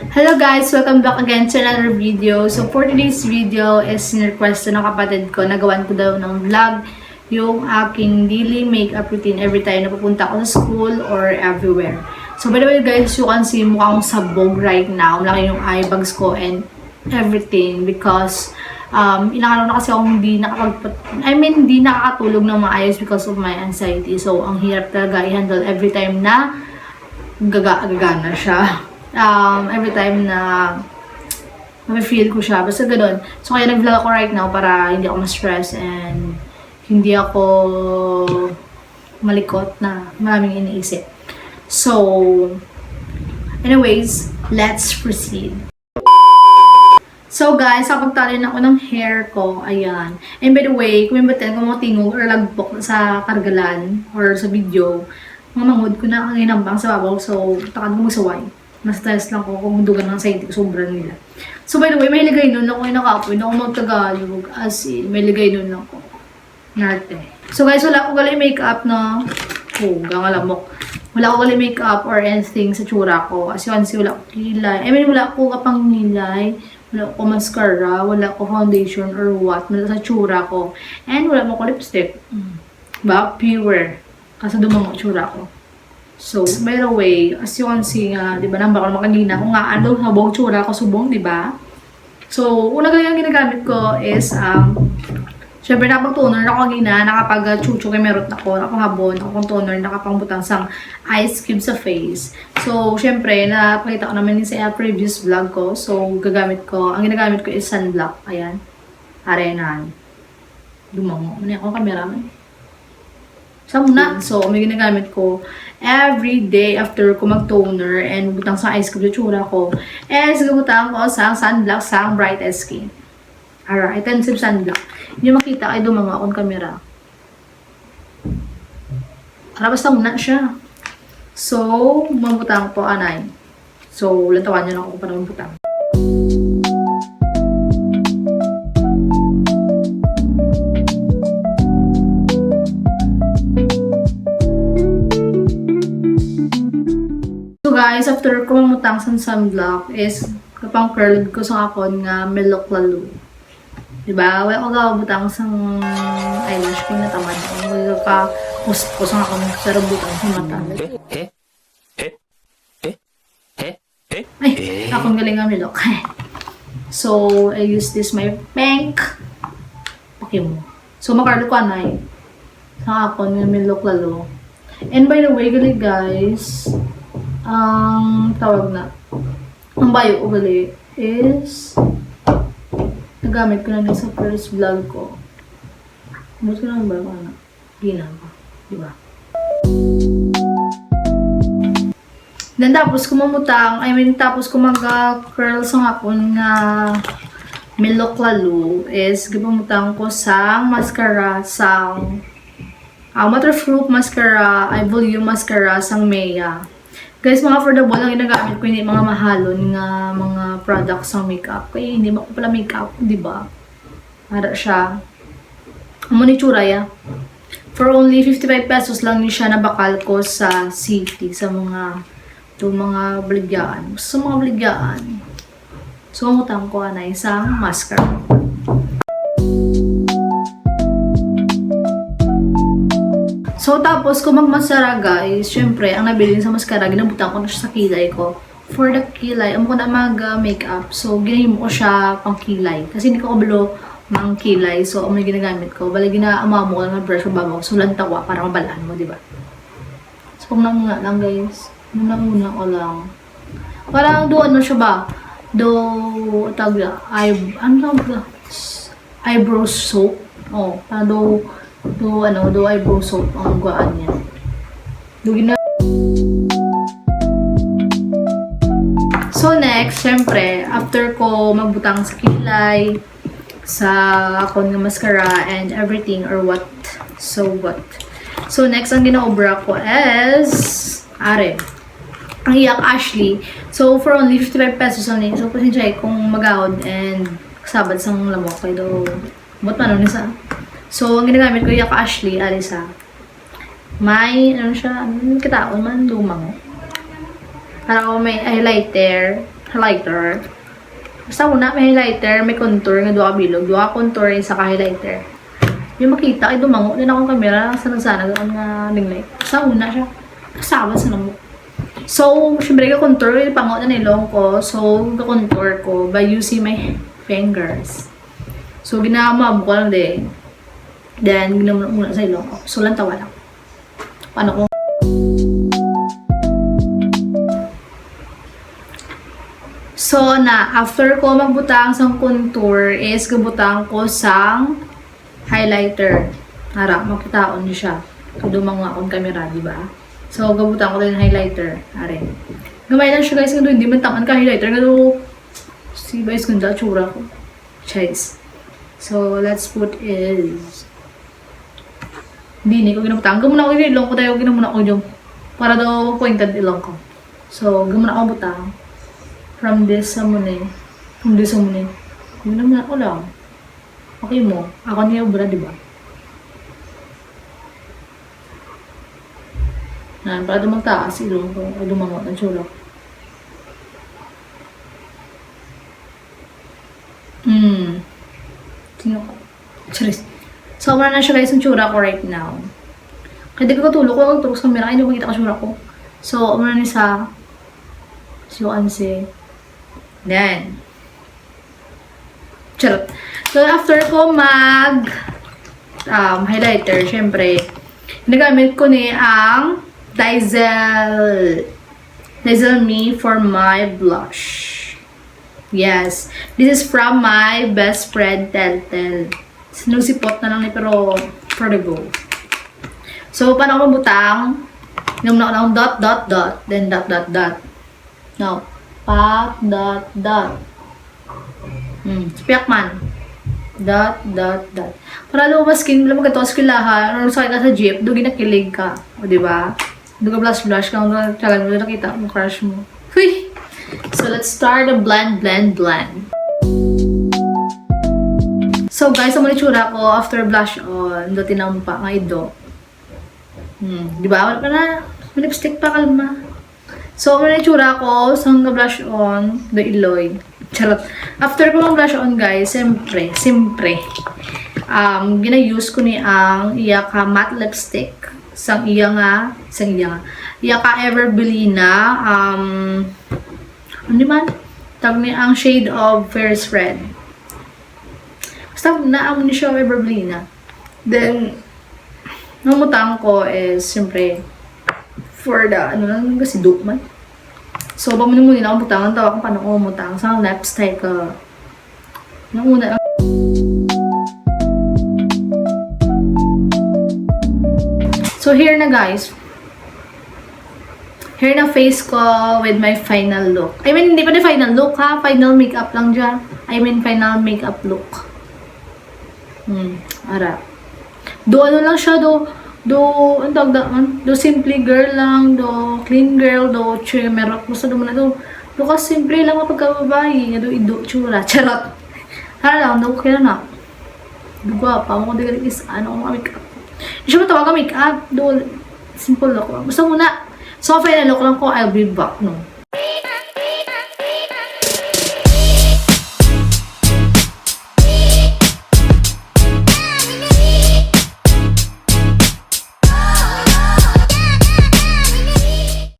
Hello guys! Welcome back again to another video. So for today's video is request ng kapatid ko. Nagawan ko daw ng vlog yung aking daily makeup routine every time na pupunta ako sa school or everywhere. So by the way guys, you can see mukha akong sabog right now. Malaki yung eye bags ko and everything because ilang araw na kasi akong hindi nakakatulog ng maayos because of my anxiety. So ang hirap talaga i-handle every time na gagana siya. Every time na feel ko siya. Basta ganun. So, kaya nag-vlog ako right now para hindi ako ma-stress and hindi ako malikot na maraming iniisip. So, anyways, let's proceed. So, guys, kapagtalin ako ng hair ko, ayan. And by the way, kung mo tingog or lagpok sa kargalan or sa video, mamangod ko na ang inambang sa babaw. So, takad ko magsaway. Na-stress lang ko kung dugan ng anxiety ko, sobrang nila. So, by the way, may ligay nun ako yung nakapoy. Hindi ako mag-Tagalog. As in, may ligay nun ako. Narte. So, guys, wala ko gali makeup na. Gangalamok. Wala ko gali makeup or anything sa tsura ko. As you can see, wala ko kilay. Wala ko kapang nilay. Wala ko mascara. Wala ko foundation or what. Wala sa tsura ko. And wala mo ko lipstick. Ba? Pure. Kasi dumang tsura ko. So, by the way, as you can see nga, di ba, namba ko naman kanina, kung nga ano, habang tsura ko subong, di ba? So, una ganyan ginagamit ko is, syempre, nakapag-toner ako kanina, nakapag-chuchu kay merot na ko, nakapag-habon, nakapag-toner, nakapang-butang sang ice cube sa face. So, syempre, napakita ko naman yun sa previous vlog ko. So, ang ginagamit ko is sunblock. Ayan. Arenahan. Dumango. Ano ako, cameraman? Sa muna. So, may ginagamit ko every day after ko mag-toner and butang sa ice cube yung tsura ko. And sigabutang ko sa sunblock sa brightest skin. Alright, intensive sunblock. Hindi makita ay dumanga on camera. Basta muna siya. So, mabutang po anay. So, lantawan nyo na ako pa na mabutang. Guys, after ko mamutang sa sunblock is kapang curled ko sa akon nga melok lalo. Diba? Wala ko gawabutang sa eyelash ko na tamad. Wala ka puspos ang akong sarabutang sa mata. Ay, akong galing ang melok. So, I use this my pink Pokemon. So, makarlo ko anay sa akon nga melok lalo. And by the way, galing guys, ang tawag na ang bio ugali is nagamit ko na din sa first vlog ko. Mas ko lang ba ako na ginagawa, diba? Then tapos kumamutang, tapos kumag-curl sa hapon nga milok lalo is gipamutang ko sa mascara sang waterproof mascara, volume mascara sang Maya. Guys, mga affordable lang ginagamit ko, hindi mga mahalon nga mga products ng makeup. Kaya hindi mo pala makeup, di ba? Para siya. Amo ni tsura ya. For only 55 pesos lang siya nabakal ko sa city, sa mga baligyaan. Sa mga baligyaan. So, umutang ko na isang mascara. So, tapos, kung magmasara, guys, syempre, ang nabili sa mascara, ginabutan ko na siya sa kilay ko. For the kilay, amo ko na mag-makeup. So, ginahimo ko siya pang kilay. Kasi hindi ko kabalo mang kilay. So, amo yung ginagamit ko. Bala, ginaamamo ko lang na brush babaw. So, lantawa para mabalaan mo, diba? So, kung muna lang, guys. Muna ko lang. Parang doon na siya ba? Eyebrow soap. Oh, parang do eyebrow soap ang guaan niya. So next, syempre, after ko magbutang sa kilay, sa akon nga mascara and everything or what. So next, ang ginaobra ko is ang Iyak Ashley. So for only 55 pesos only. So pasensya kung magahod and sabad sang lamok kay do. Bot man ni sa. So, ang ginagamit ko, Iyak Ashley, alisa. May, kitaon man, lumang. Parang ako may highlighter, highlighter. Basta una, may highlighter, may contour, nga duha bilog. Duha contour, isa ka highlighter. Yung makita, ay dumango din akong camera sa nagsana doon nga ring light. Basta una siya. Kasama sa namo. So, syempre, ka-contour, pangot na nilong ko. So, ka-contour ko by using my fingers. So, ginamab ko lang din. Then, ginamab muna sa ilong ko. So, lang tawa lang. Paano ko? So, after ko magbutang sang contour, is gabutang ko sang highlighter. Hara, makitaon niyo siya. Tudumang nga akong camera, di ba? So, gabutang ko din highlighter. Are. Gamay lang siya guys, nga hindi man taman ka highlighter. Nga si guys, ganda, tsura ko. Chase. So, let's put is... Hindi ko ginabutang. Gamuna ko yung ilong ko tayo, ginamuna ko yung para daw pointed ilong ko. So, gamuna ko butang. From this sa muna. From this sa muna. Ginamuna ko lang. Okay mo. Ako niya ubra, di ba? Yan, para dumagtaas ilong ko. O dumangot ang tsura ko. Sino ko? Charis. So, wala na siya guys ang tsura ko right now. Kaya di ko katulog ko. Ang turok sa camera. Ay, hindi ko makita ka tsura ko. So, wala na sa si then charot. So, after ko highlighter, syempre, nagamit ko ni ang Diesel Me for my blush. Yes. This is from my best friend, Teltel. Sinusipot na lang ni pero for the go. So, paano ko mabutang? Yung na dot, dot, dot. Then dot, dot, dot. No. Pat, dot, dot. Spiak man. Dot, dot, dot. Para lumabas skin, lang magkatos kilaha. Ano sa ka sa jeep, doon ginakilig ka. O, diba? Doon ka blush ka. Tagal mo, nakita mo, crush mo. Huy! So, let's start the blend, blend, blend. So, guys, ang manitsura ko after blush on, do tinampa nga ido. Diba? Wala pa na. May lipstick pa, kalma. So, ang manitsura ko, sang blush on, do iloy. Charot. After ko mang blush on, guys, siyempre, gina-use ko ni ang iya ka matte lipstick. Sang iya ka Everbelina, ano man? Tag ni ang shade of Fierce Red. Basta naamon ni siya Everbelina. Then, namutang ko is, siyempre, for the, kasi dope man. So, pamunin mo din ako butangan, tawa kung paano ko mutang sa lipstick ka. Nung una, so, here na guys. Here na face ko with my final look. I mean, hindi pa na final look ha. Final makeup lang dyan. I mean, final makeup look. Ara. Do ano lang siya, do simply girl lang, do clean girl, do chimerot. Basta do mo na do kasi simple lang mapagkababayi. Do ido, tsura, charot. Hara lang, do kaya na. Do gwapa, mo ko di is ano ang makeup. Hindi siya matawag ang makeup, do simple ako. Basta muna. So, final look lang ko, I'll be back, no?